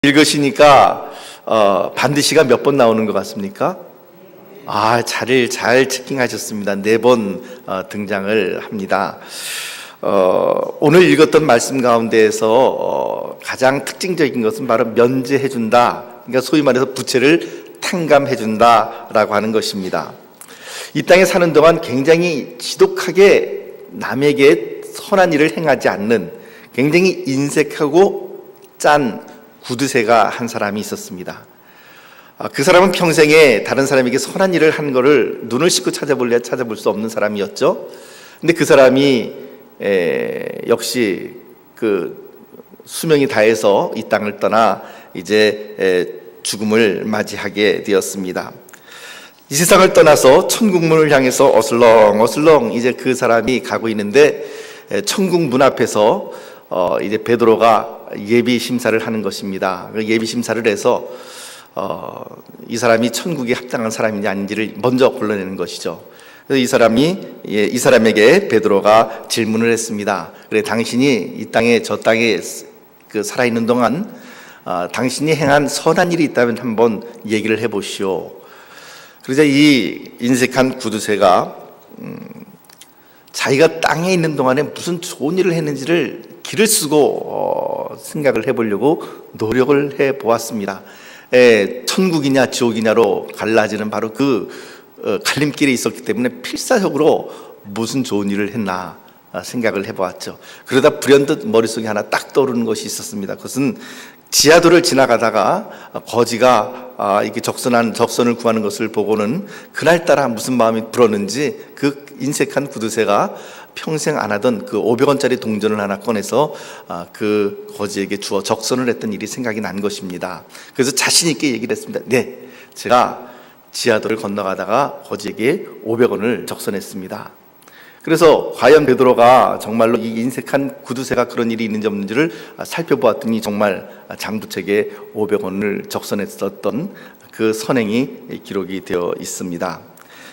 읽으시니까 반드시가 몇 번 나오는 것 같습니까? 자리를 잘 체킹하셨습니다. 4번 등장을 합니다. 오늘 읽었던 말씀 가운데에서 가장 특징적인 것은 바로 면제해준다. 그러니까 소위 말해서 부채를 탕감해준다라고 하는 것입니다. 이 땅에 사는 동안 굉장히 지독하게 남에게 선한 일을 행하지 않는 굉장히 인색하고 짠 구두쇠가 한 사람이 있었습니다. 그 사람은 평생에 다른 사람에게 선한 일을 한 것을 눈을 씻고 찾아볼 수 없는 사람이었죠. 근데 그 사람이 역시 그 수명이 다해서 이 땅을 떠나 이제 죽음을 맞이하게 되었습니다. 이 세상을 떠나서 천국문을 향해서 어슬렁 이제 그 사람이 가고 있는데 천국 문 앞에서 이제 베드로가 예비 심사를 하는 것입니다. 예비 심사를 해서 이 사람이 천국에 합당한 사람인지 아닌지를 먼저 골라내는 것이죠. 그래서 이 사람에게 베드로가 질문을 했습니다. 그래, 당신이 이 땅에 저 땅에 그 살아있는 동안 당신이 행한 선한 일이 있다면 한번 얘기를 해보시오. 그러자 이 인색한 구두쇠가 자기가 땅에 있는 동안에 무슨 좋은 일을 했는지를 기를 쓰고 생각을 해보려고 노력을 해보았습니다. 천국이냐 지옥이냐로 갈라지는 바로 그 갈림길에 있었기 때문에 필사적으로 무슨 좋은 일을 했나 생각을 해보았죠. 그러다 불현듯 머릿속에 하나 딱 떠오르는 것이 있었습니다. 그것은 지하도를 지나가다가 거지가 이렇게 적선을 구하는 것을 보고는 그날따라 무슨 마음이 불었는지 그 인색한 구두쇠가 평생 안 하던 그 500원짜리 동전을 하나 꺼내서 그 거지에게 주어 적선을 했던 일이 생각이 난 것입니다. 그래서 자신 있게 얘기를 했습니다. 네, 제가 지하도를 건너가다가 거지에게 500원을 적선했습니다. 그래서 과연 베드로가 정말로 이 인색한 구두쇠가 그런 일이 있는지 없는지를 살펴보았더니 정말 장부책에 500원을 적선했었던 그 선행이 기록이 되어 있습니다.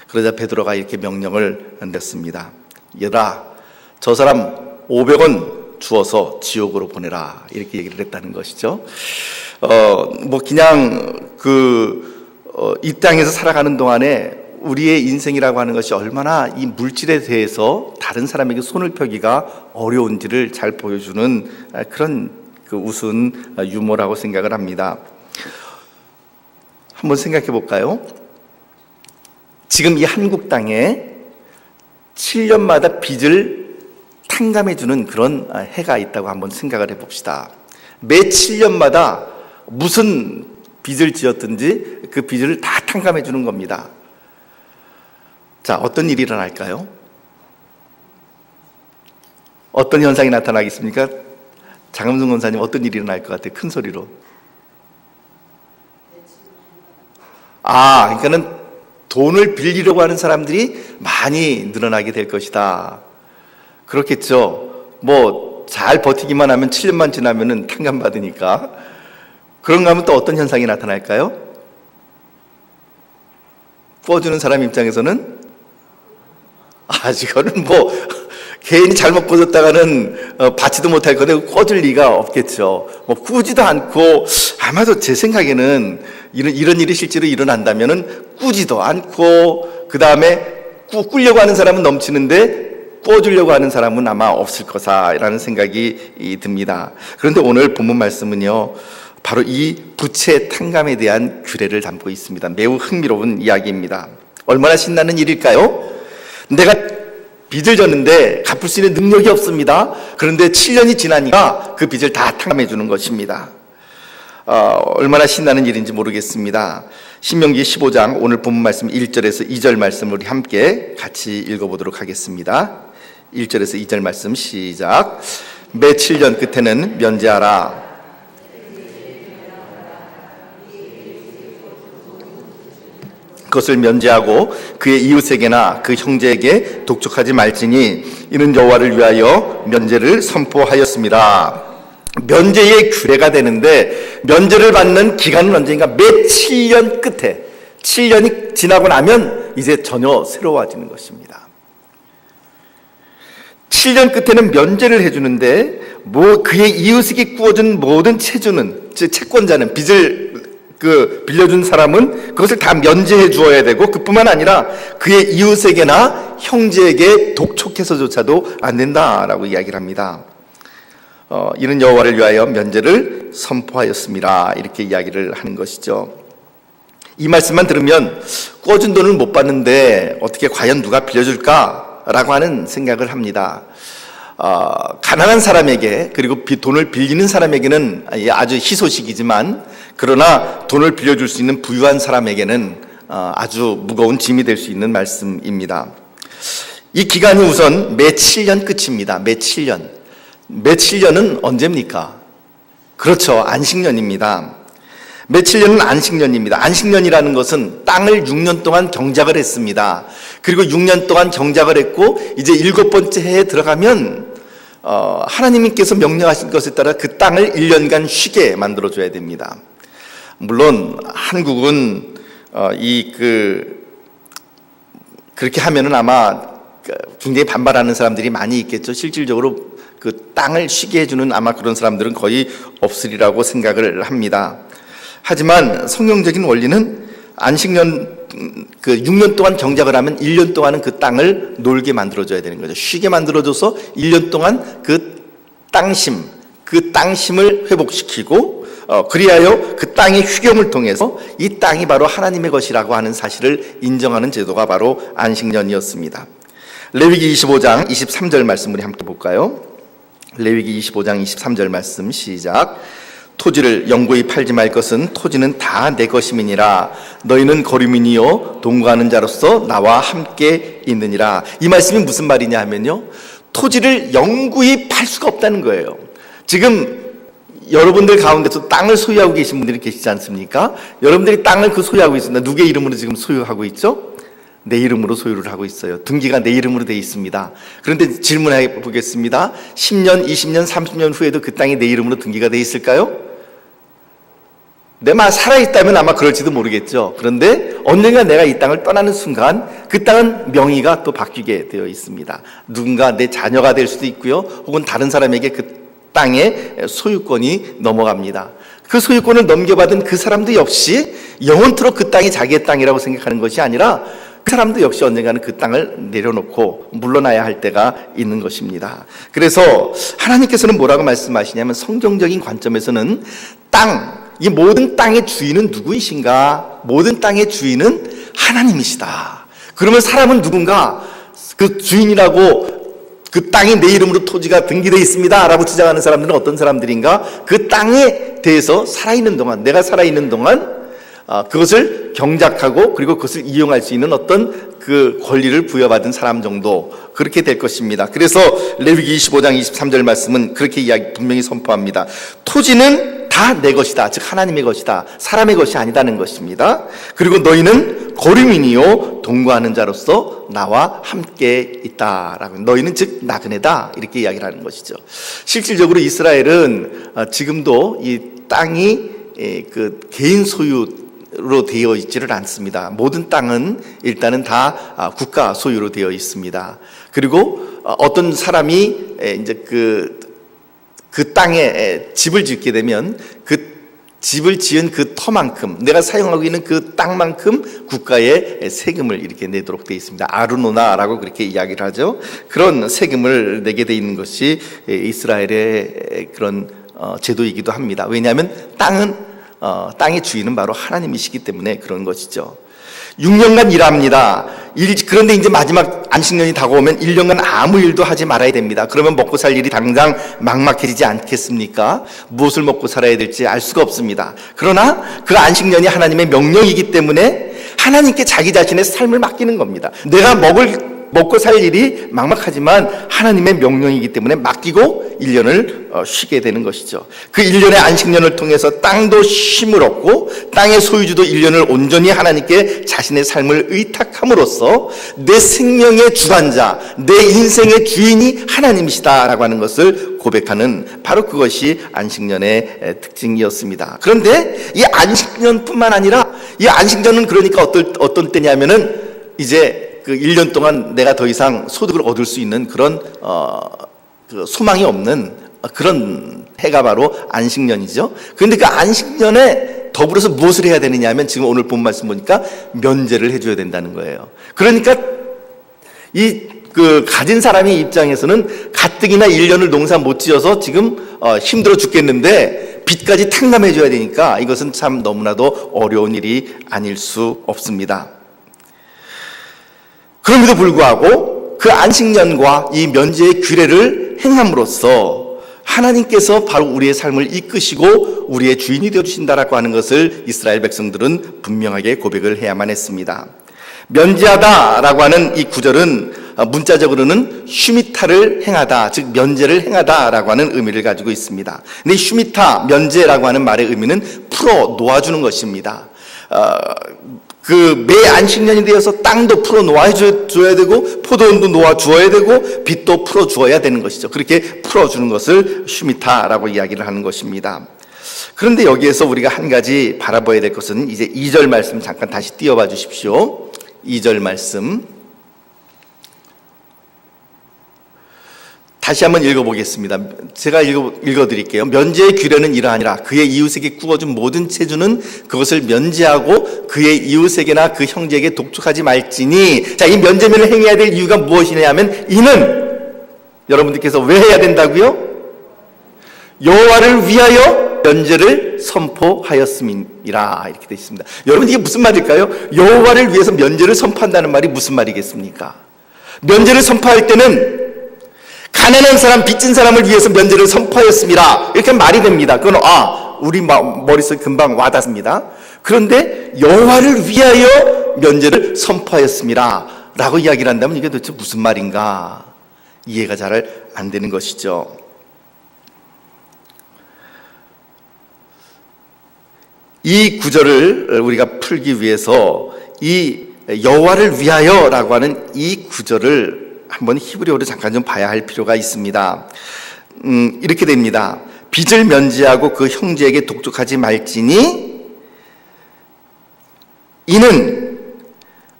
그러자 베드로가 이렇게 명령을 냈습니다. 얘들아, 저 사람 500원 주어서 지옥으로 보내라, 이렇게 얘기를 했다는 것이죠. 그냥 이 땅에서 살아가는 동안에 우리의 인생이라고 하는 것이 얼마나 이 물질에 대해서 다른 사람에게 손을 펴기가 어려운지를 잘 보여주는 그런 그 우스운 유머라고 생각을 합니다. 한번 생각해 볼까요? 지금 이 한국 땅에 7년마다 빚을 탕감해주는 그런 해가 있다고 한번 생각을 해봅시다. 매 7년마다 무슨 빚을 지었든지 그 빚을 다 탕감해주는 겁니다. 자, 어떤 일이 일어날까요? 어떤 현상이 나타나겠습니까? 장음순 권사님, 어떤 일이 일어날 것 같아요? 큰 소리로. 그러니까는 돈을 빌리려고 하는 사람들이 많이 늘어나게 될 것이다. 그렇겠죠. 잘 버티기만 하면 7년만 지나면은 탕감받으니까. 그런가 하면 또 어떤 현상이 나타날까요? 꿔주는 사람 입장에서는 이거는 괜히 잘못 꿔줬다가는 받지도 못할 건데 꿔줄 리가 없겠죠. 꾸지도 않고, 아마도 제 생각에는 이런 일이 실제로 일어난다면은 꾸지도 않고, 그 다음에 꾸려고 하는 사람은 넘치는데 꿔주려고 하는 사람은 아마 없을 거다라는 생각이 듭니다. 그런데 오늘 본문 말씀은요, 바로 이 부채 탕감에 대한 규례를 담고 있습니다. 매우 흥미로운 이야기입니다. 얼마나 신나는 일일까요? 내가 빚을 졌는데 갚을 수 있는 능력이 없습니다. 그런데 7년이 지나니까 그 빚을 다 탕감해 주는 것입니다. 얼마나 신나는 일인지 모르겠습니다. 신명기 15장 오늘 본문 말씀 1절에서 2절 말씀을 우리 함께 같이 읽어보도록 하겠습니다. 1절에서 2절 말씀 시작. 매 7년 끝에는 면제하라. 그것을 면제하고 그의 이웃에게나 그 형제에게 독촉하지 말지니 이는 여호와를 위하여 면제를 선포하였습니다. 면제의 규례가 되는데 면제를 받는 기간은 언제인가? 매 7년 끝에, 7년이 지나고 나면 이제 전혀 새로워지는 것입니다. 7년 끝에는 면제를 해주는데 그의 이웃에게 구워준 모든 채주는 즉 채권자는 빚을 빌려준 사람은 그것을 다 면제해 주어야 되고, 그뿐만 아니라 그의 이웃에게나 형제에게 독촉해서조차도 안 된다라고 이야기를 합니다. 이는 여호와를 위하여 면제를 선포하였습니다. 이렇게 이야기를 하는 것이죠. 이 말씀만 들으면 꿔준 돈을 못 받는데 어떻게 과연 누가 빌려줄까라고 하는 생각을 합니다. 가난한 사람에게, 그리고 돈을 빌리는 사람에게는 아주 희소식이지만, 그러나 돈을 빌려줄 수 있는 부유한 사람에게는 아주 무거운 짐이 될 수 있는 말씀입니다. 이 기간이 우선 매 7년 끝입니다. 매 7년. 매 7년은 언제입니까? 그렇죠, 안식년입니다. 매 7년은 안식년입니다. 안식년이라는 것은 땅을 6년 동안 경작을 했습니다. 그리고 6년 동안 경작을 했고, 이제 7번째 해에 들어가면 하나님께서 명령하신 것에 따라 그 땅을 1년간 쉬게 만들어줘야 됩니다. 물론 한국은 그렇게 하면은 아마 굉장히 반발하는 사람들이 많이 있겠죠. 실질적으로 그 땅을 쉬게 해주는 아마 그런 사람들은 거의 없으리라고 생각을 합니다. 하지만 성경적인 원리는 안식년 6년 동안 경작을 하면 1년 동안은 그 땅을 놀게 만들어줘야 되는 거죠. 쉬게 만들어줘서 1년 동안 그 땅심을 회복시키고, 그리하여 그 땅의 휴경을 통해서 이 땅이 바로 하나님의 것이라고 하는 사실을 인정하는 제도가 바로 안식년이었습니다. 레위기 25장 23절 말씀 우리 함께 볼까요? 레위기 25장 23절 말씀 시작. 토지를 영구히 팔지 말 것은 토지는 다 내 것임이니라. 너희는 거류민이요 동거하는 자로서 나와 함께 있느니라. 이 말씀이 무슨 말이냐 하면요, 토지를 영구히 팔 수가 없다는 거예요. 지금 여러분들 가운데서 땅을 소유하고 계신 분들이 계시지 않습니까? 여러분들이 땅을 소유하고 있습니다. 누구의 이름으로 지금 소유하고 있죠? 내 이름으로 소유를 하고 있어요. 등기가 내 이름으로 되어 있습니다. 그런데 질문해 보겠습니다. 10년, 20년, 30년 후에도 그 땅이 내 이름으로 등기가 되어 있을까요? 내가 살아있다면 아마 그럴지도 모르겠죠. 그런데 언젠가 내가 이 땅을 떠나는 순간 그 땅은 명의가 또 바뀌게 되어 있습니다. 누군가 내 자녀가 될 수도 있고요, 혹은 다른 사람에게 그 땅의 소유권이 넘어갑니다. 그 소유권을 넘겨받은 그 사람도 역시 영원토록 그 땅이 자기의 땅이라고 생각하는 것이 아니라, 그 사람도 역시 언젠가는 그 땅을 내려놓고 물러나야 할 때가 있는 것입니다. 그래서 하나님께서는 뭐라고 말씀하시냐면, 성경적인 관점에서는 이 모든 땅의 주인은 누구이신가? 모든 땅의 주인은 하나님이시다. 그러면 사람은 누군가? 그 주인이라고, 그 땅이 내 이름으로 토지가 등기되어 있습니다 라고 주장하는 사람들은 어떤 사람들인가? 그 땅에 대해서 살아있는 동안, 내가 살아있는 동안 그것을 경작하고, 그리고 그것을 이용할 수 있는 어떤 그 권리를 부여받은 사람 정도, 그렇게 될 것입니다. 그래서 레위기 25장 23절 말씀은 그렇게 분명히 선포합니다. 토지는 다 내 것이다, 즉 하나님의 것이다, 사람의 것이 아니다는 것입니다. 그리고 너희는 거류민이요 동거하는 자로서 나와 함께 있다라고, 너희는 즉 나그네다, 이렇게 이야기를 하는 것이죠. 실질적으로 이스라엘은 지금도 이 땅이 그 개인 소유로 되어 있지를 않습니다. 모든 땅은 일단은 다 국가 소유로 되어 있습니다. 그리고 어떤 사람이 이제 그 땅에 집을 짓게 되면 그 집을 지은 그 터만큼, 내가 사용하고 있는 그 땅만큼 국가에 세금을 이렇게 내도록 되어 있습니다. 아르노나라고 그렇게 이야기를 하죠. 그런 세금을 내게 되어 있는 것이 이스라엘의 그런 제도이기도 합니다. 왜냐하면 땅의 주인은 바로 하나님이시기 때문에 그런 것이죠. 6년간 일합니다. 그런데 이제 마지막 안식년이 다가오면 1년간 아무 일도 하지 말아야 됩니다. 그러면 먹고 살 일이 당장 막막해지지 않겠습니까? 무엇을 먹고 살아야 될지 알 수가 없습니다. 그러나 그 안식년이 하나님의 명령이기 때문에 하나님께 자기 자신의 삶을 맡기는 겁니다. 내가 먹고 살 일이 막막하지만 하나님의 명령이기 때문에 맡기고 1년을 쉬게 되는 것이죠. 그 1년의 안식년을 통해서 땅도 쉼을 얻고, 땅의 소유주도 1년을 온전히 하나님께 자신의 삶을 의탁함으로써 내 생명의 주관자, 내 인생의 주인이 하나님이시다라고 하는 것을 고백하는, 바로 그것이 안식년의 특징이었습니다. 그런데 이 안식년뿐만 아니라, 이 안식년은 그러니까 어떤 때냐면은 이제 그 1년 동안 내가 더 이상 소득을 얻을 수 있는 그런 소망이 없는 그런 해가 바로 안식년이죠. 그런데 그 안식년에 더불어서 무엇을 해야 되느냐 하면 지금 오늘 본 말씀 보니까 면제를 해줘야 된다는 거예요. 그러니까 가진 사람의 입장에서는 가뜩이나 1년을 농사 못 지어서 지금 힘들어 죽겠는데 빚까지 탕감해줘야 되니까 이것은 참 너무나도 어려운 일이 아닐 수 없습니다. 그럼에도 불구하고 그 안식년과 이 면제의 규례를 행함으로써 하나님께서 바로 우리의 삶을 이끄시고 우리의 주인이 되어주신다라고 하는 것을 이스라엘 백성들은 분명하게 고백을 해야만 했습니다. 면제하다라고 하는 이 구절은 문자적으로는 슈미타를 행하다, 즉 면제를 행하다라고 하는 의미를 가지고 있습니다. 근데 슈미타, 면제라고 하는 말의 의미는 풀어 놓아주는 것입니다. 매 안식년이 되어서 땅도 풀어 놓아줘야 되고 포도원도 놓아주어야 되고 빚도 풀어 주어야 되는 것이죠. 그렇게 풀어주는 것을 슈미타라고 이야기를 하는 것입니다. 그런데 여기에서 우리가 한 가지 바라봐야 될 것은 이제 2절 말씀 잠깐 다시 띄워봐 주십시오. 2절 말씀 다시 한번 읽어보겠습니다. 제가 읽어드릴게요. 면제의 규례는 이러하니라. 그의 이웃에게 구워준 모든 체주는 그것을 면제하고 그의 이웃에게나 그 형제에게 독촉하지 말지니. 자, 이 면제면을 행해야 될 이유가 무엇이냐 하면 이는 여러분들께서 왜 해야 된다고요? 여호와를 위하여 면제를 선포하였음이라 이렇게 되어 있습니다. 여러분 이게 무슨 말일까요? 여호와를 위해서 면제를 선포한다는 말이 무슨 말이겠습니까? 면제를 선포할 때는 가난한 사람, 빚진 사람을 위해서 면제를 선포하였습니다. 이렇게 말이 됩니다. 그건 우리 머릿속에 금방 와닿습니다. 그런데 여호와를 위하여 면제를 선포하였습니다 라고 이야기를 한다면 이게 도대체 무슨 말인가 이해가 잘 안 되는 것이죠. 이 구절을 우리가 풀기 위해서 이 여호와를 위하여라고 하는 이 구절을 한번 히브리어로 잠깐 좀 봐야 할 필요가 있습니다. 이렇게 됩니다. 빚을 면제하고 그 형제에게 독촉하지 말지니 이는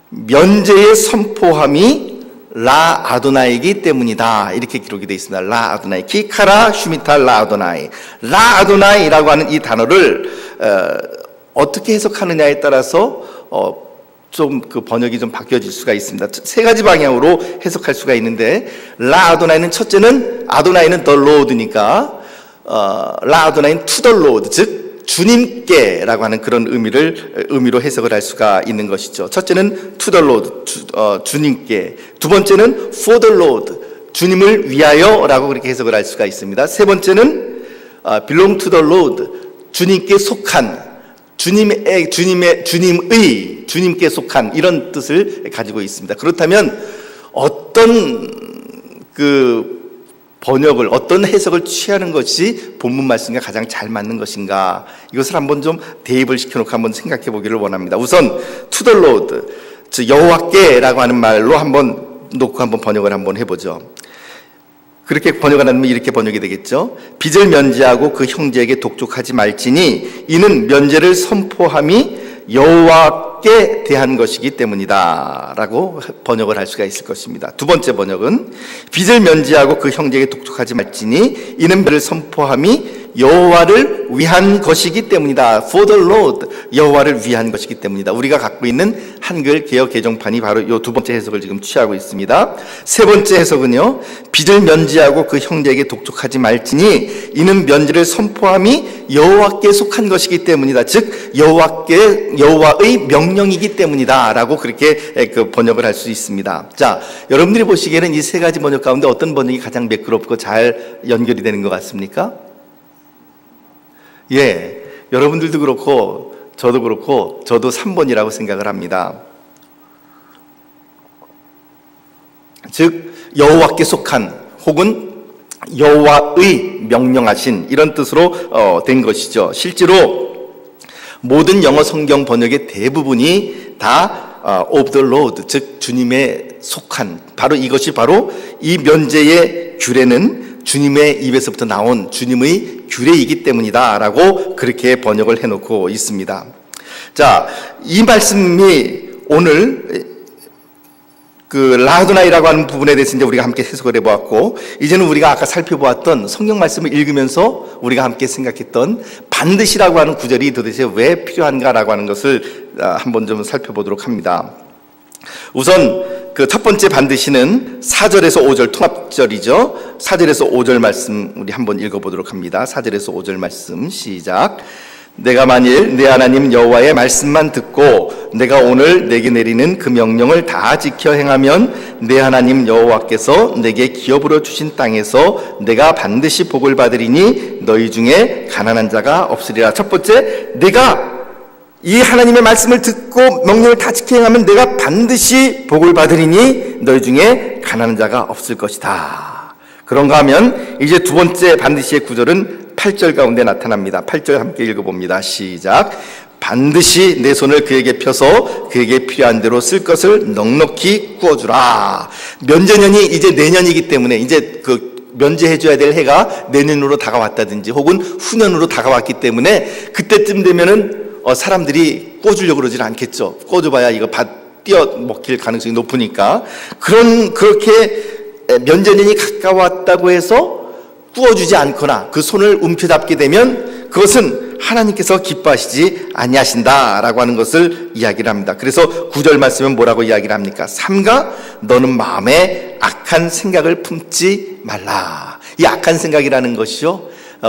면제의 선포함이 라 아도나이기 때문이다. 이렇게 기록이 되어 있습니다. 라 아도나이, 키카라 슈미타 라 아도나이. 라 아도나이라고 하는 이 단어를 어떻게 해석하느냐에 따라서 좀 그 번역이 좀 바뀌어질 수가 있습니다. 세 가지 방향으로 해석할 수가 있는데 라 아도나이는 첫째는 아도나이는 the Lord니까 라 아도나이는 to the Lord, 즉 주님께라고 하는 그런 의미로 해석을 할 수가 있는 것이죠. 첫째는 to the Lord, 주님께. 두 번째는 for the Lord, 주님을 위하여라고 그렇게 해석을 할 수가 있습니다. 세 번째는 belong to the Lord, 주님께 속한, 주님께 속한 이런 뜻을 가지고 있습니다. 그렇다면 어떤 번역을, 어떤 해석을 취하는 것이 본문 말씀과 가장 잘 맞는 것인가, 이것을 한번 좀 대입을 시켜놓고 한번 생각해 보기를 원합니다. 우선 to the Lord, 즉 여호와께라고 하는 말로 한번 놓고 한번 번역을 한번 해보죠. 그렇게 번역하면 이렇게 번역이 되겠죠. 빚을 면제하고 그 형제에게 독촉하지 말지니 이는 면제를 선포함이 여호와께 대한 것이기 때문이다 라고 번역을 할 수가 있을 것입니다. 두 번째 번역은 빚을 면제하고 그 형제에게 독촉하지 말지니 이는 면제를 선포함이 여호와를 위한 것이기 때문이다. For the Lord, 여호와를 위한 것이기 때문이다. 우리가 갖고 있는 한글 개역 개정판이 바로 이 두 번째 해석을 지금 취하고 있습니다. 세 번째 해석은요, 빚을 면제하고 그 형제에게 독촉하지 말지니 이는 면제를 선포함이 여호와께 속한 것이기 때문이다. 즉 여호와의 명령이기 때문이다 라고 그렇게 번역을 할 수 있습니다. 자, 여러분들이 보시기에는 이 세 가지 번역 가운데 어떤 번역이 가장 매끄럽고 잘 연결이 되는 것 같습니까? 예, 여러분들도 그렇고 저도 그렇고 저도 3번이라고 생각을 합니다. 즉 여호와께 속한 혹은 여호와의 명령하신 이런 뜻으로 된 것이죠. 실제로 모든 영어 성경 번역의 대부분이 다 of the Lord, 즉 주님의 속한, 바로 이것이 바로 이 면제의 규례는 주님의 입에서부터 나온 주님의 규례이기 때문이다 라고 그렇게 번역을 해놓고 있습니다. 자, 이 말씀이 오늘 라하도나이라고 하는 부분에 대해서 이제 우리가 함께 해석을 해보았고, 이제는 우리가 아까 살펴보았던 성경 말씀을 읽으면서 우리가 함께 생각했던 반드시라고 하는 구절이 도대체 왜 필요한가라고 하는 것을 한번 좀 살펴보도록 합니다. 우선 그 첫 번째 반드시는 4절에서 5절 통합절이죠. 4절에서 5절 말씀 우리 한번 읽어보도록 합니다. 4절에서 5절 말씀 시작. 내가 만일 내 하나님 여호와의 말씀만 듣고 내가 오늘 내게 내리는 그 명령을 다 지켜 행하면 내 하나님 여호와께서 내게 기업으로 주신 땅에서 내가 반드시 복을 받으리니 너희 중에 가난한 자가 없으리라. 첫 번째, 내가 이 하나님의 말씀을 듣고 명령을 다 지켜 행하면 내가 반드시 복을 받으리니 너희 중에 가난한 자가 없을 것이다. 그런가 하면 이제 두 번째 반드시의 구절은 8절 가운데 나타납니다. 8절 함께 읽어봅니다. 시작. 반드시 내 손을 그에게 펴서 그에게 필요한 대로 쓸 것을 넉넉히 구워주라. 면제년이 이제 내년이기 때문에 이제 면제해줘야 될 해가 내년으로 다가왔다든지 혹은 후년으로 다가왔기 때문에 그때쯤 되면은 사람들이 꿔주려고 그러질 않겠죠. 꿔줘봐야 이거 띄어 먹힐 가능성이 높으니까. 그렇게 면제년이 가까웠다고 해서 구워주지 않거나 그 손을 움켜잡게 되면 그것은 하나님께서 기뻐하시지 아니하신다라고 하는 것을 이야기를 합니다. 그래서 9절 말씀은 뭐라고 이야기를 합니까? 삼가 너는 마음에 악한 생각을 품지 말라. 이 악한 생각이라는 것이요,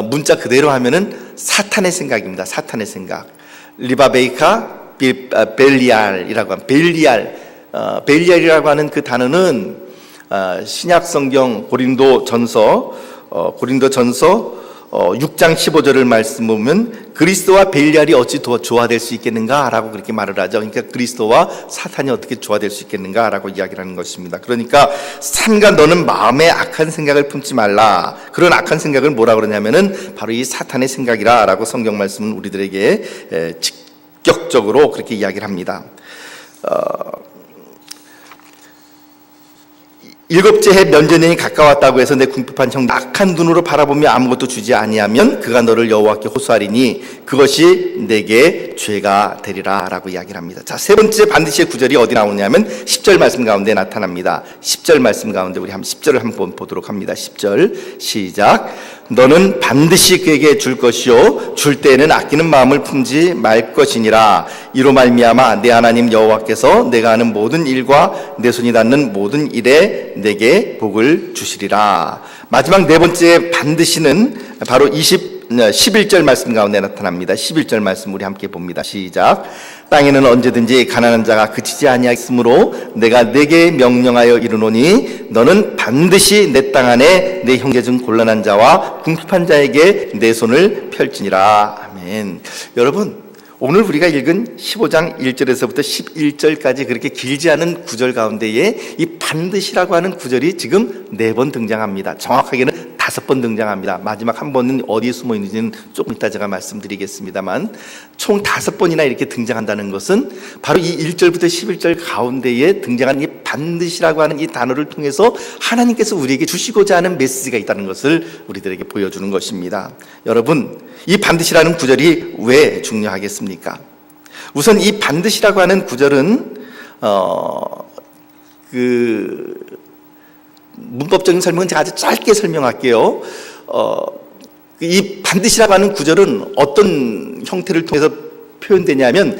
문자 그대로 하면은 사탄의 생각입니다. 사탄의 생각. 리바베이카 벨리알이라고 하는 벨리알이라고 하는 그 단어는 신약 성경 고린도전서 6장 15절을 말씀 보면 그리스도와 벨리알이 어찌 조화될 수 있겠는가라고 그렇게 말을 하죠. 그러니까 그리스도와 사탄이 어떻게 조화될 수 있겠는가라고 이야기를 하는 것입니다. 그러니까 삼가 너는 마음에 악한 생각을 품지 말라. 그런 악한 생각을 뭐라 그러냐면은 바로 이 사탄의 생각이라라고 성경 말씀은 우리들에게 직격적으로 그렇게 이야기를 합니다. 일곱째 해 면제년이 가까웠다고 해서 내 궁핍한 형 악한 눈으로 바라보며 아무것도 주지 아니하면 그가 너를 여호와께 호소하리니 그것이 내게 죄가 되리라 라고 이야기를 합니다. 자, 세 번째 반드시의 구절이 어디 나오냐면 10절 말씀 가운데 나타납니다. 10절 말씀 가운데 우리 10절을 한번 보도록 합니다. 10절 시작. 너는 반드시 그에게 줄 것이요 줄 때에는 아끼는 마음을 품지 말 것이니라. 이로 말미암아 내 하나님 여호와께서 내가 하는 모든 일과 내 손이 닿는 모든 일에 내게 복을 주시리라. 마지막 네 번째 반드시는 바로 11절 말씀 가운데 나타납니다. 11절 말씀 우리 함께 봅니다. 시작. 땅에는 언제든지 가난한 자가 그치지 아니하였으므로 내가 내게 명령하여 이르노니 너는 반드시 내 땅 안에 내 형제 중 곤란한 자와 궁핍한 자에게 내 손을 펼치니라. 아멘. 여러분, 오늘 우리가 읽은 15장 1절에서부터 11절까지 그렇게 길지 않은 구절 가운데에 이 반드시라고 하는 구절이 지금 4번 등장합니다. 정확하게는 5번 등장합니다. 마지막 한 번은 어디에 숨어 있는지는 조금 이따 제가 말씀드리겠습니다만 총 5번이나 이렇게 등장한다는 것은 바로 이 1절부터 11절 가운데에 등장한 이 반드시라고 하는 이 단어를 통해서 하나님께서 우리에게 주시고자 하는 메시지가 있다는 것을 우리들에게 보여주는 것입니다. 여러분, 이 반드시라는 구절이 왜 중요하겠습니까? 우선 이 반드시라고 하는 구절은 문법적인 설명은 제가 아주 짧게 설명할게요. 이 반드시라고 하는 구절은 어떤 형태를 통해서 표현되냐면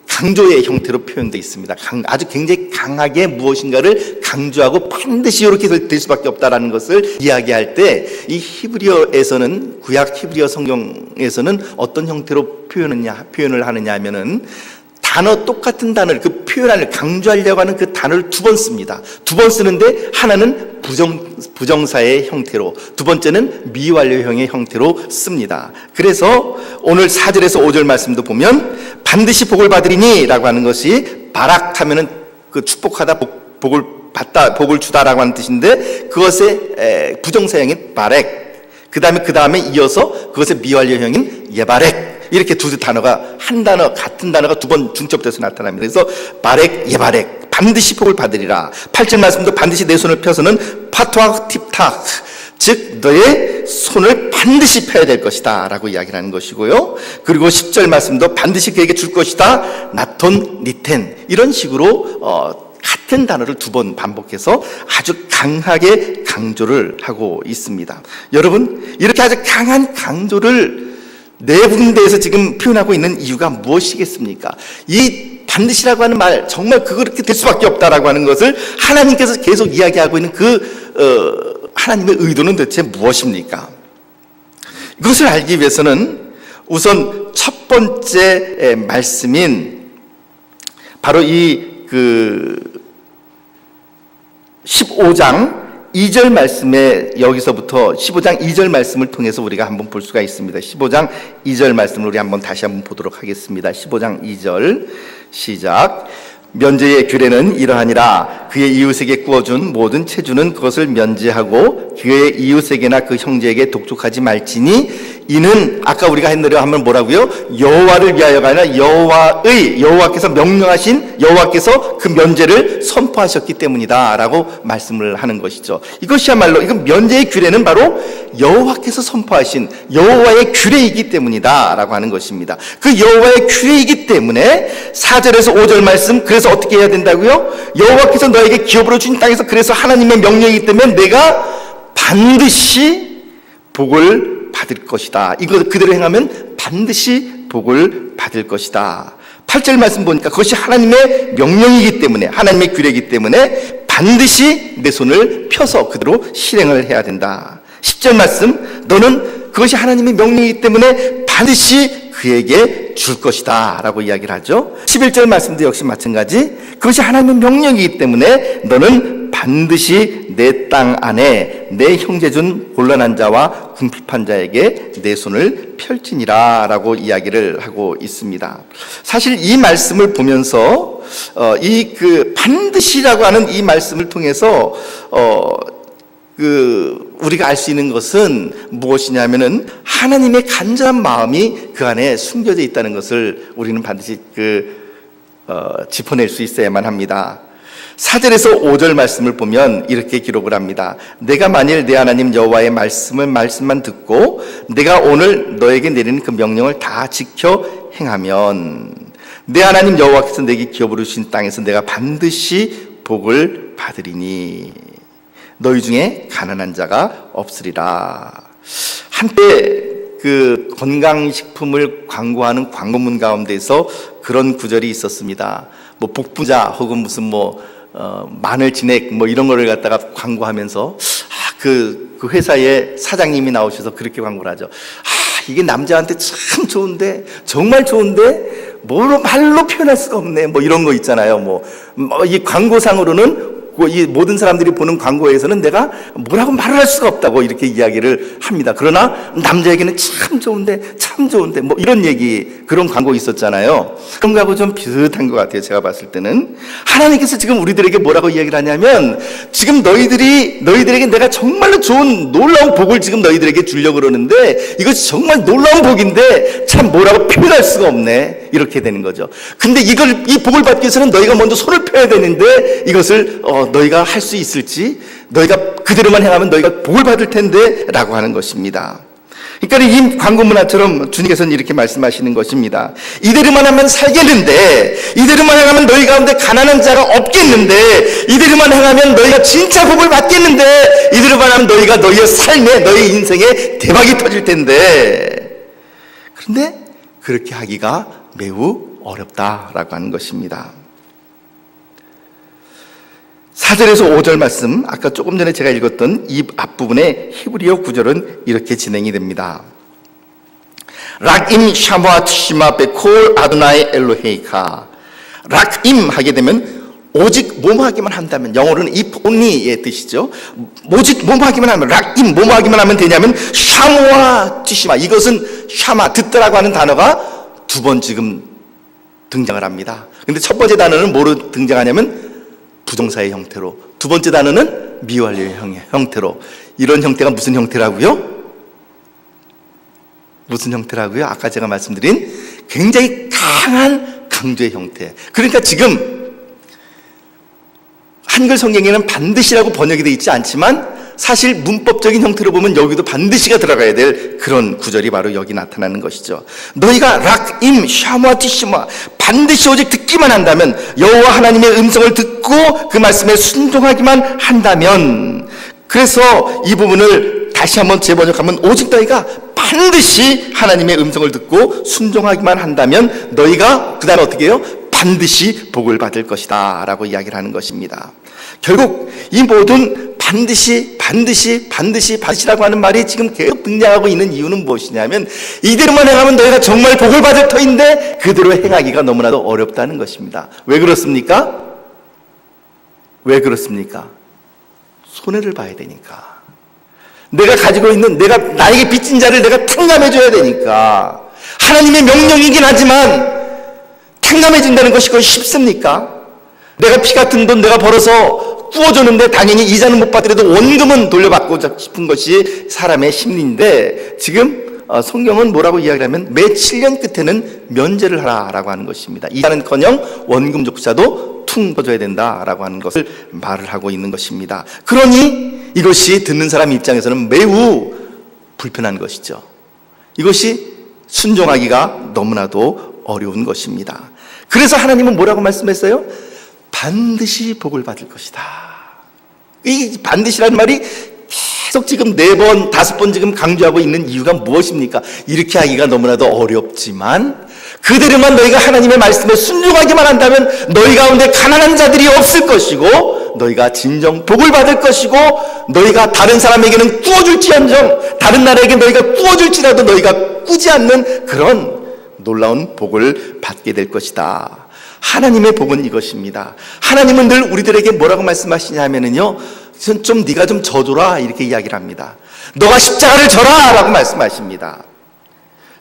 강조의 형태로 표현되어 있습니다. 아주 굉장히 강하게 무엇인가를 강조하고 반드시 이렇게 될 수밖에 없다라는 것을 이야기할 때 이 히브리어에서는, 구약 히브리어 성경에서는 어떤 형태로 표현을 하느냐 하면은 똑같은 단어를, 그 표현을 강조하려고 하는 그 단어를 2번 씁니다. 2번 쓰는데 하나는 부정사의 형태로, 두 번째는 미완료형의 형태로 씁니다. 그래서 오늘 4절에서 5절 말씀도 보면 반드시 복을 받으리니 라고 하는 것이 바락 하면은 그 축복하다, 복을 받다, 복을 주다라고 하는 뜻인데 그것의 부정사형인 바렉, 그 다음에 이어서 그것의 미완료형인 예바렉, 이렇게 두 단어가 같은 단어가 2번 중첩돼서 나타납니다. 그래서 바렉, 예바렉, 반드시 복을 받으리라. 8절 말씀도 반드시 내 손을 펴서는 파토아 팁탁, 즉 너의 손을 반드시 펴야 될 것이다 라고 이야기를 하는 것이고요. 그리고 10절 말씀도 반드시 그에게 줄 것이다, 나톤 니텐, 이런 식으로 같은 단어를 2번 반복해서 아주 강하게 강조를 하고 있습니다. 여러분, 이렇게 아주 강한 강조를 네 군데에서 지금 표현하고 있는 이유가 무엇이겠습니까? 이 반드시라고 하는 말, 정말 그렇게 될 수밖에 없다라고 하는 것을 하나님께서 계속 이야기하고 있는 하나님의 의도는 대체 무엇입니까? 이것을 알기 위해서는 우선 첫 번째 말씀인 바로 15장 2절 말씀에, 여기서부터 15장 2절 말씀을 통해서 우리가 한번 볼 수가 있습니다. 15장 2절 말씀을 우리 다시 한번 보도록 하겠습니다. 15장 2절 시작. 면제의 규례는 이러하니라. 그의 이웃에게 구워준 모든 체주는 그것을 면제하고 그의 이웃에게나 그 형제에게 독촉하지 말지니 이는 아까 우리가 했느려 하면 뭐라고요? 여호와를 위하여가 아니라 여호와께서 명령하신, 여호와께서 그 면제를 선포하셨기 때문이다 라고 말씀을 하는 것이죠. 이것이야말로, 이건 면제의 규례는 바로 여호와께서 선포하신 여호와의 규례이기 때문이다 라고 하는 것입니다. 그 여호와의 규례이기 때문에 4절에서 5절 말씀, 그래서 어떻게 해야 된다고요? 여호와께서 너에게 기업으로 주신 땅에서, 그래서 하나님의 명령이기 때문에 내가 반드시 복을 받을 것이다. 이거 그대로 행하면 반드시 복을 받을 것이다. 8절 말씀 보니까 그것이 하나님의 명령이기 때문에, 하나님의 규례이기 때문에 반드시 내 손을 펴서 그대로 실행을 해야 된다. 10절 말씀, 너는 그것이 하나님의 명령이기 때문에 반드시 그에게 줄 것이다 라고 이야기를 하죠. 11절 말씀도 역시 마찬가지, 그것이 하나님의 명령이기 때문에 너는 반드시 내 땅 안에 내 형제 중 곤란한 자와 궁핍한 자에게 내 손을 펼치니라 라고 이야기를 하고 있습니다. 사실 이 말씀을 보면서 반드시라고 하는 이 말씀을 통해서 우리가 알 수 있는 것은 무엇이냐면은 하나님의 간절한 마음이 그 안에 숨겨져 있다는 것을 우리는 반드시 짚어낼 수 있어야만 합니다. 4절에서 5절 말씀을 보면 이렇게 기록을 합니다. 내가 만일 내 하나님 여호와의 말씀만 듣고 내가 오늘 너에게 내리는 그 명령을 다 지켜 행하면 내 하나님 여호와께서 내게 기업으로 주신 땅에서 내가 반드시 복을 받으리니 너희 중에 가난한 자가 없으리라. 한때 건강식품을 광고하는 광고문 가운데서 그런 구절이 있었습니다. 복부자 혹은 무슨 마늘 진액 이런 거를 갖다가 광고하면서 그 회사의 사장님이 나오셔서 그렇게 광고를 하죠. 이게 남자한테 참 좋은데, 정말 좋은데 말로 표현할 수가 없네. 이런 거 있잖아요. 이 광고상으로는 이 모든 사람들이 보는 광고에서는 내가 뭐라고 말을 할 수가 없다고 이렇게 이야기를 합니다. 그러나 남자에게는 참 좋은데 이런 얘기, 그런 광고 있었잖아요. 그런 거하고 좀 비슷한 것 같아요. 제가 봤을 때는 하나님께서 지금 우리들에게 뭐라고 이야기를 하냐면, 지금 너희들에게 내가 정말로 좋은 놀라운 복을 지금 너희들에게 주려고 그러는데 이것이 정말 놀라운 복인데 참 뭐라고 표현할 수가 없네, 이렇게 되는 거죠. 근데 이 복을 받기 위해서는 너희가 먼저 손을 펴야 되는데 이것을 너희가 할 수 있을지, 너희가 그대로만 행하면 너희가 복을 받을 텐데 라고 하는 것입니다. 그러니까 이 광고 문화처럼 주님께서는 이렇게 말씀하시는 것입니다. 이대로만 하면 살겠는데, 이대로만 행하면 너희 가운데 가난한 자가 없겠는데, 이대로만 행하면 너희가 진짜 복을 받겠는데, 이대로만 하면 너희가 너희의 삶에, 너희 인생에 대박이 터질 텐데, 그런데 그렇게 하기가 매우 어렵다라고 하는 것입니다. 4절에서 5절 말씀, 아까 조금 전에 제가 읽었던 이 앞부분의 히브리어 구절은 이렇게 진행이 됩니다. 락임 샤모아 트시마 베콜 아도나이 엘로헤이카. 락임 하게 되면 오직 뭐뭐하기만 한다면, 영어로는 if only의 뜻이죠. 오직 뭐뭐하기만 하면, 락임 뭐뭐하기만 하면 되냐면 샤모아 트시마, 이것은 샤마, 듣다라고 하는 단어가 2번 지금 등장을 합니다. 근데 첫 번째 단어는 뭐로 등장하냐면 부정사의 형태로, 두 번째 단어는 미완료의 형태로. 이런 형태가 무슨 형태라고요? 무슨 형태라고요? 아까 제가 말씀드린 굉장히 강한 강조의 형태. 그러니까 지금 한글 성경에는 반드시라고 번역이 되어 있지 않지만 사실 문법적인 형태로 보면 여기도 반드시가 들어가야 될 그런 구절이 바로 여기 나타나는 것이죠. 너희가 락임 샤모아티시마, 반드시 오직 듣기만 한다면, 여호와 하나님의 음성을 듣고 그 말씀에 순종하기만 한다면, 그래서 이 부분을 다시 한번 재번역하면, 오직 너희가 반드시 하나님의 음성을 듣고 순종하기만 한다면 너희가 그 다음에 어떻게 해요? 반드시 복을 받을 것이다 라고 이야기를 하는 것입니다. 결국 이 모든 반드시라고 하는 말이 지금 계속 등장하고 있는 이유는 무엇이냐면, 이대로만 행하면 너희가 정말 복을 받을 터인데 그대로 행하기가 너무나도 어렵다는 것입니다. 왜 그렇습니까? 손해를 봐야 되니까. 내가 가지고 있는, 나에게 빚진 자를 내가 탕감해줘야 되니까. 하나님의 명령이긴 하지만 탕감해준다는 것이 그것이 쉽습니까? 내가 피 같은 돈 내가 벌어서 구워줬는데 당연히 이자는 못 받더라도 원금은 돌려받고 싶은 것이 사람의 심리인데, 지금 성경은 뭐라고 이야기하면 매 7년 끝에는 면제를 하라라고 하는 것입니다. 이자는커녕 원금족자도 퉁 떠줘야 된다라고 하는 것을 말을 하고 있는 것입니다. 그러니 이것이 듣는 사람 입장에서는 매우 불편한 것이죠. 이것이 순종하기가 너무나도 어려운 것입니다. 그래서 하나님은 뭐라고 말씀했어요? 반드시 복을 받을 것이다. 이 반드시라는 말이 계속 지금 4번, 5번 지금 강조하고 있는 이유가 무엇입니까? 이렇게 하기가 너무나도 어렵지만 그대로만 너희가 하나님의 말씀에 순종하기만 한다면 너희 가운데 가난한 자들이 없을 것이고 너희가 진정 복을 받을 것이고, 너희가 다른 사람에게는 꾸어줄지언정 다른 나라에게 너희가 꾸어줄지라도 너희가 꾸지 않는 그런 놀라운 복을 받게 될 것이다. 하나님의 복은 이것입니다. 하나님은 늘 우리들에게 뭐라고 말씀하시냐면요, 네가 좀 져줘라 이렇게 이야기를 합니다. 너가 십자가를 져라 라고 말씀하십니다.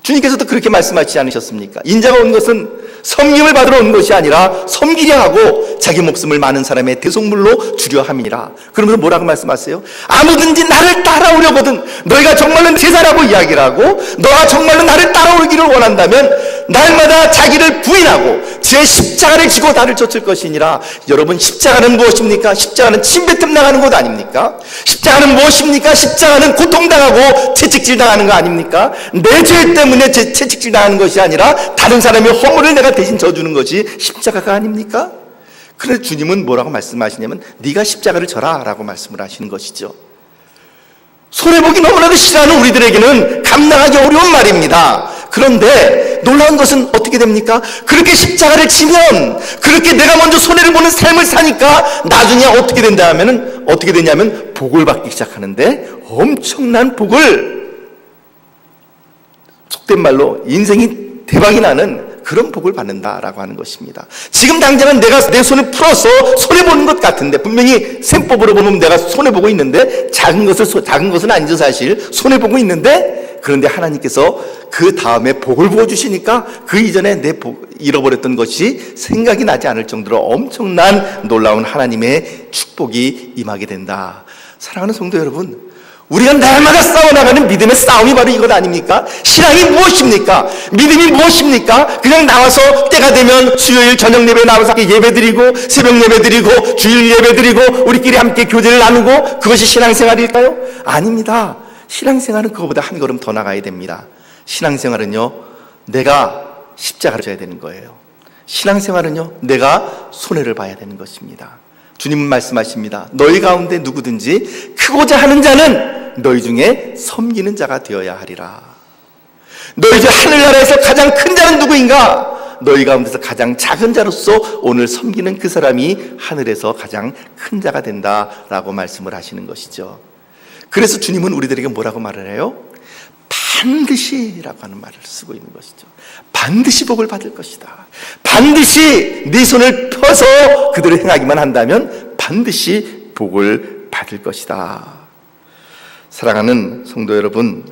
주님께서도 그렇게 말씀하시지 않으셨습니까? 인자가 온 것은 섬김을 받으러 온 것이 아니라 섬기려 하고 자기 목숨을 많은 사람의 대속물로 주려 함이니라. 그러면서 뭐라고 말씀하세요? 아무든지 나를 따라오려거든 너희가 정말로 제자라고 이야기를 하고, 너가 정말로 나를 따라오기를 원한다면 날마다 자기를 부인하고 제 십자가를 지고 나를 쫓을 것이니라. 여러분, 십자가는 무엇입니까? 십자가는 침뱉음 나가는 것 아닙니까? 십자가는 무엇입니까? 십자가는 고통당하고 채찍질 당하는 거 아닙니까? 내 죄 때문에 채찍질 당하는 것이 아니라 다른 사람의 허물을 내가 대신 져주는 것이 십자가가 아닙니까? 그래서 주님은 뭐라고 말씀하시냐면 네가 십자가를 져라 라고 말씀을 하시는 것이죠. 손해보기 너무나도 싫어하는 우리들에게는 감당하기 어려운 말입니다. 그런데 놀라운 것은 어떻게 됩니까? 그렇게 십자가를 지면, 그렇게 내가 먼저 손해를 보는 삶을 사니까 나중에 어떻게 되냐면 복을 받기 시작하는데, 엄청난 복을, 속된 말로 인생이 대박이 나는 그런 복을 받는다라고 하는 것입니다. 지금 당장은 내가 내 손을 풀어서 손해보는 것 같은데, 분명히 셈법으로 보면 내가 손해보고 있는데, 작은 것은 아니죠. 사실 손해보고 있는데, 그런데 하나님께서 그 다음에 복을 부어주시니까 그 이전에 잃어버렸던 것이 생각이 나지 않을 정도로 엄청난 놀라운 하나님의 축복이 임하게 된다. 사랑하는 성도 여러분, 우리가 날마다 싸워나가는 믿음의 싸움이 바로 이것 아닙니까? 신앙이 무엇입니까? 믿음이 무엇입니까? 그냥 나와서 때가 되면 수요일 저녁 예배 나와서 예배드리고, 새벽 예배드리고, 주일 예배드리고, 우리끼리 함께 교제를 나누고, 그것이 신앙생활일까요? 아닙니다. 신앙생활은 그거보다 한 걸음 더 나가야 됩니다. 신앙생활은요, 내가 십자가를 져야 되는 거예요. 신앙생활은요, 내가 손해를 봐야 되는 것입니다. 주님은 말씀하십니다. 너희 가운데 누구든지 크고자 하는 자는 너희 중에 섬기는 자가 되어야 하리라. 너희 중 하늘나라에서 가장 큰 자는 누구인가? 너희 가운데서 가장 작은 자로서 오늘 섬기는 그 사람이 하늘에서 가장 큰 자가 된다라고 말씀을 하시는 것이죠. 그래서 주님은 우리들에게 뭐라고 말을 해요? 반드시라고 하는 말을 쓰고 있는 것이죠. 반드시 복을 받을 것이다. 반드시 네 손을 펴서 그대로 행하기만 한다면 반드시 복을 받을 것이다. 사랑하는 성도 여러분,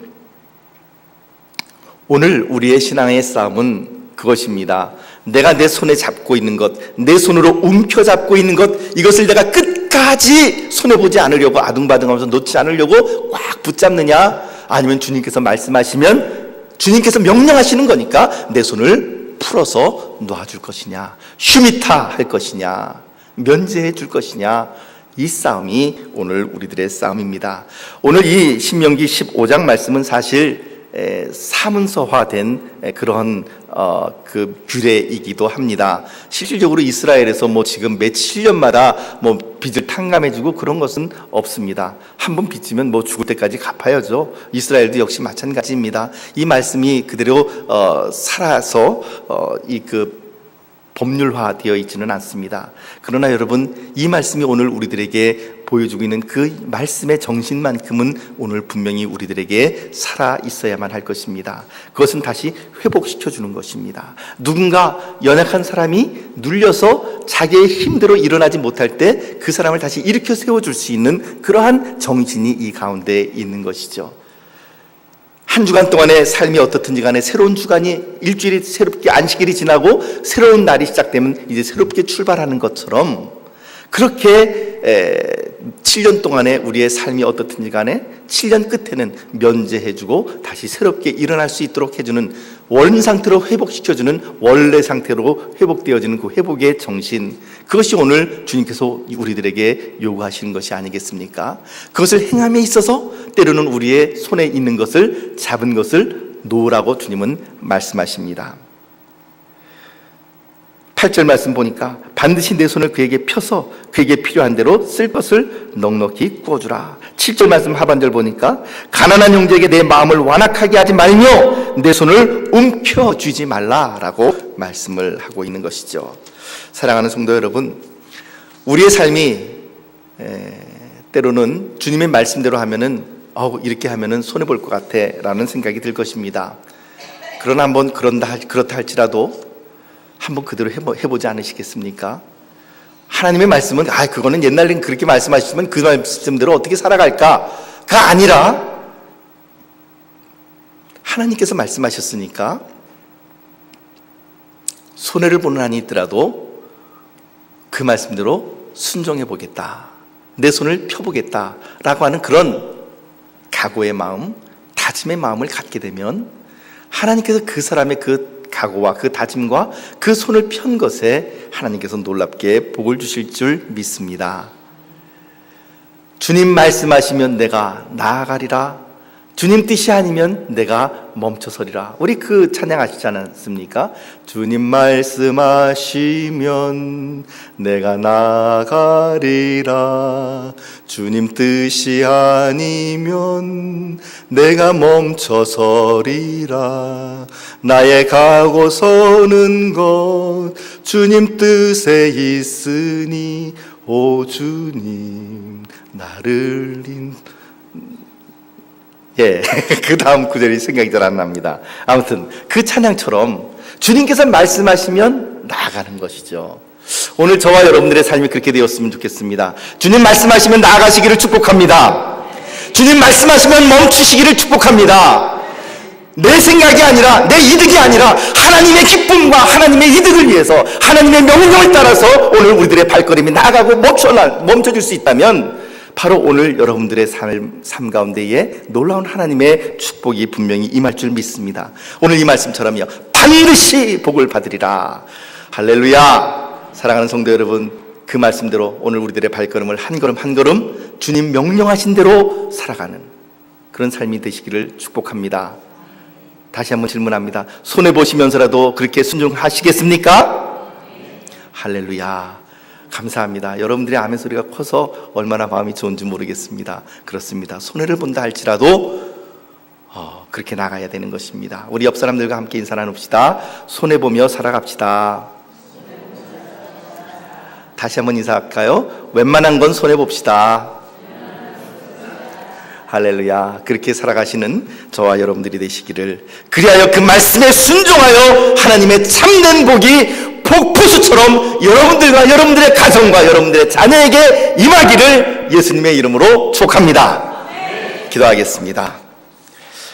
오늘 우리의 신앙의 싸움은 그것입니다. 내가 내 손에 잡고 있는 것, 내 손으로 움켜잡고 있는 것, 이것을 내가 끝까지 손해보지 않으려고 아둥바둥하면서 놓지 않으려고 꽉 붙잡느냐, 아니면 주님께서 말씀하시면 주님께서 명령하시는 거니까 내 손을 풀어서 놔줄 것이냐, 휴미타 할 것이냐, 면제해 줄 것이냐, 이 싸움이 오늘 우리들의 싸움입니다. 오늘 이 신명기 15장 말씀은 사실 사문서화된 그런 그 규례이기도 합니다. 실질적으로 이스라엘에서 뭐 지금 매 7년마다 뭐 빚을 탕감해주고 그런 것은 없습니다. 한번 빚지면 뭐 죽을 때까지 갚아야죠. 이스라엘도 역시 마찬가지입니다. 이 말씀이 그대로 살아서 이 법률화되어 있지는 않습니다. 그러나 여러분, 이 말씀이 오늘 우리들에게 보여주고 있는 그 말씀의 정신만큼은 오늘 분명히 우리들에게 살아 있어야만 할 것입니다. 그것은 다시 회복시켜주는 것입니다. 누군가 연약한 사람이 눌려서 자기의 힘대로 일어나지 못할 때 그 사람을 다시 일으켜 세워줄 수 있는 그러한 정신이 이 가운데 있는 것이죠. 한 주간 동안의 삶이 어떻든지 간에 새로운 주간이 일주일이 새롭게 안식일이 지나고 새로운 날이 시작되면 이제 새롭게 출발하는 것처럼 그렇게 7년 동안의 우리의 삶이 어떻든지 간에 7년 끝에는 면제해주고 다시 새롭게 일어날 수 있도록 해주는 원 상태로 회복시켜주는 원래 상태로 회복되어지는 그 회복의 정신, 그것이 오늘 주님께서 우리들에게 요구하시는 것이 아니겠습니까? 그것을 행함에 있어서 때로는 우리의 손에 있는 것을 잡은 것을 놓으라고 주님은 말씀하십니다. 8절 말씀 보니까 반드시 내 손을 그에게 펴서 그에게 필요한 대로 쓸 것을 넉넉히 구워주라. 7절 말씀 하반절 보니까 가난한 형제에게 내 마음을 완악하게 하지 말며 내 손을 움켜쥐지 말라라고 말씀을 하고 있는 것이죠. 사랑하는 성도 여러분, 우리의 삶이 때로는 주님의 말씀대로 하면은 이렇게 하면은 손해볼 것 같아 라는 생각이 들 것입니다. 그러나 한번 그렇다 할지라도 한번 그대로 해보지 않으시겠습니까? 하나님의 말씀은 그거는 옛날엔 그렇게 말씀하셨으면 그 말씀대로 어떻게 살아갈까가 아니라 하나님께서 말씀하셨으니까 손해를 보는 한이 있더라도 그 말씀대로 순종해 보겠다, 내 손을 펴보겠다라고 하는 그런 각오의 마음, 다짐의 마음을 갖게 되면 하나님께서 그 사람의 그 각오와 그 다짐과 그 손을 편 것에 하나님께서 놀랍게 복을 주실 줄 믿습니다. 주님 말씀하시면 내가 나아가리라, 주님 뜻이 아니면 내가 멈춰서리라. 우리 그 찬양하시지 않았습니까? 주님 말씀하시면 내가 나아가리라, 주님 뜻이 아니면 내가 멈춰서리라. 나의 가고 서는 것 주님 뜻에 있으니 오 주님 나를 그 다음 구절이 생각이 잘 안 납니다. 아무튼 그 찬양처럼 주님께서 말씀하시면 나아가는 것이죠. 오늘 저와 여러분들의 삶이 그렇게 되었으면 좋겠습니다. 주님 말씀하시면 나아가시기를 축복합니다. 주님 말씀하시면 멈추시기를 축복합니다. 내 생각이 아니라, 내 이득이 아니라 하나님의 기쁨과 하나님의 이득을 위해서 하나님의 명령을 따라서 오늘 우리들의 발걸음이 나아가고 멈춰질 수 있다면 바로 오늘 여러분들의 삶 가운데에 놀라운 하나님의 축복이 분명히 임할 줄 믿습니다. 오늘 이 말씀처럼요, 반드시 복을 받으리라. 할렐루야. 사랑하는 성도 여러분, 그 말씀대로 오늘 우리들의 발걸음을 한 걸음 한 걸음 주님 명령하신 대로 살아가는 그런 삶이 되시기를 축복합니다. 다시 한번 질문합니다. 손해보시면서라도 그렇게 순종하시겠습니까? 할렐루야. 감사합니다. 여러분들의 아멘 소리가 커서 얼마나 마음이 좋은지 모르겠습니다. 그렇습니다. 손해를 본다 할지라도 그렇게 나가야 되는 것입니다. 우리 옆 사람들과 함께 인사 나눕시다. 손해보며 살아갑시다. 다시 한번 인사할까요? 웬만한 건 손해봅시다. 할렐루야. 그렇게 살아가시는 저와 여러분들이 되시기를, 그리하여 그 말씀에 순종하여 하나님의 참된 복이 폭포수처럼 여러분들과 여러분들의 가정과 여러분들의 자녀에게 임하기를 예수님의 이름으로 축복합니다. 기도하겠습니다.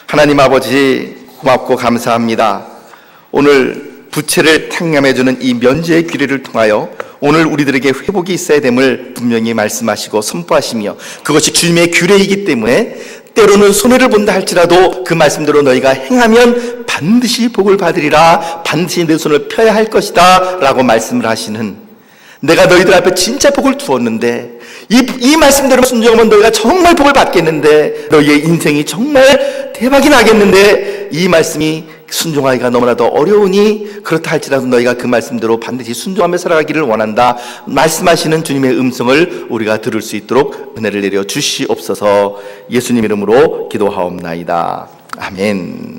하나님 아버지, 고맙고 감사합니다. 오늘 부채를 탕감해주는 이 면제의 규례를 통하여 오늘 우리들에게 회복이 있어야 됨을 분명히 말씀하시고 선포하시며, 그것이 주님의 규례이기 때문에 때로는 손해를 본다 할지라도 그 말씀대로 너희가 행하면 반드시 복을 받으리라, 반드시 내 손을 펴야 할 것이다 라고 말씀을 하시는, 내가 너희들 앞에 진짜 복을 두었는데 이 말씀대로 순종하면 너희가 정말 복을 받겠는데 너희의 인생이 정말 대박이 나겠는데 이 말씀이 순종하기가 너무나도 어려우니 그렇다 할지라도 너희가 그 말씀대로 반드시 순종하며 살아가기를 원한다 말씀하시는 주님의 음성을 우리가 들을 수 있도록 은혜를 내려 주시옵소서. 예수님 이름으로 기도하옵나이다. 아멘.